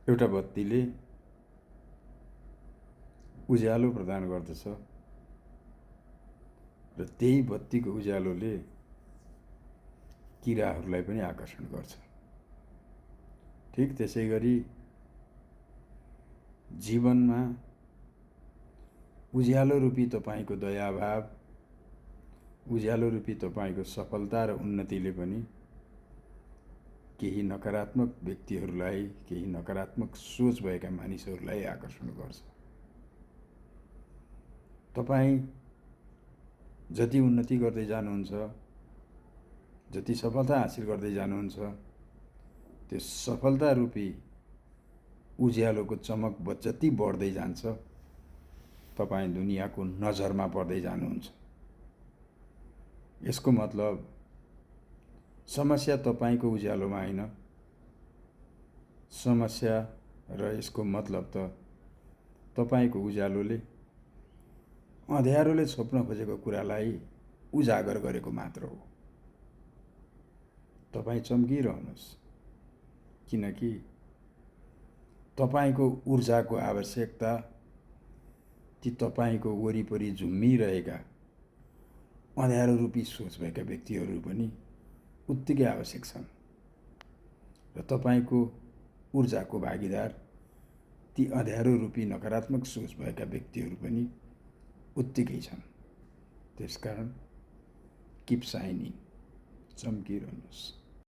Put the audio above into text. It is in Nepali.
एउटा बत्तीले उज्यालो प्रदान गर्दछ र त्यही बत्तीको उज्यालोले किराहरूलाई पनि आकर्षण गर्छ। ठिक त्यसै गरी जीवनमा उज्यालो रूपी तपाईको दयाभाव, उज्यालो रूपी तपाईको सफलता र उन्नतिले पनि केही नकारात्मक व्यक्तिहरूलाई, केही नकारात्मक सोच भएका मानिसहरूलाई आकर्षण गर्छ। तपाई जति उन्नति गर्दै जानुहुन्छ, जति सफलता हासिल गर्दै जानुहुन्छ, त्यो सफलता रूपी उज्यालोको चमक जति बढ्दै जान्छ, तपाई दुनियाँको नजरमा पर्दै जानुहुन्छ। यसको मतलब समस्या तपाईको उज्यालोमा हैन, समस्या र यसको मतलब त तपाईको उज्यालोले अँध्यारोले छोप्न खोजेको कुरालाई उजागर गरेको मात्र हो। तपाई चम्किरहनुहोस्, किनकि तपाईको ऊर्जाको आवश्यकता ती तपाईको वरिपरि झुम्मिरहेका अँध्यारो रूपी सोच भएका व्यक्तिहरू पनि उत्तिकै आवश्यक छन् र तपाईको ऊर्जाको भागीदार ती अँध्यारो रूपी नकारात्मक सोच भएका व्यक्तिहरू पनि उत्तिकै छन्। त्यसकारण किप साइनिङ, चम्किरहनुहोस्।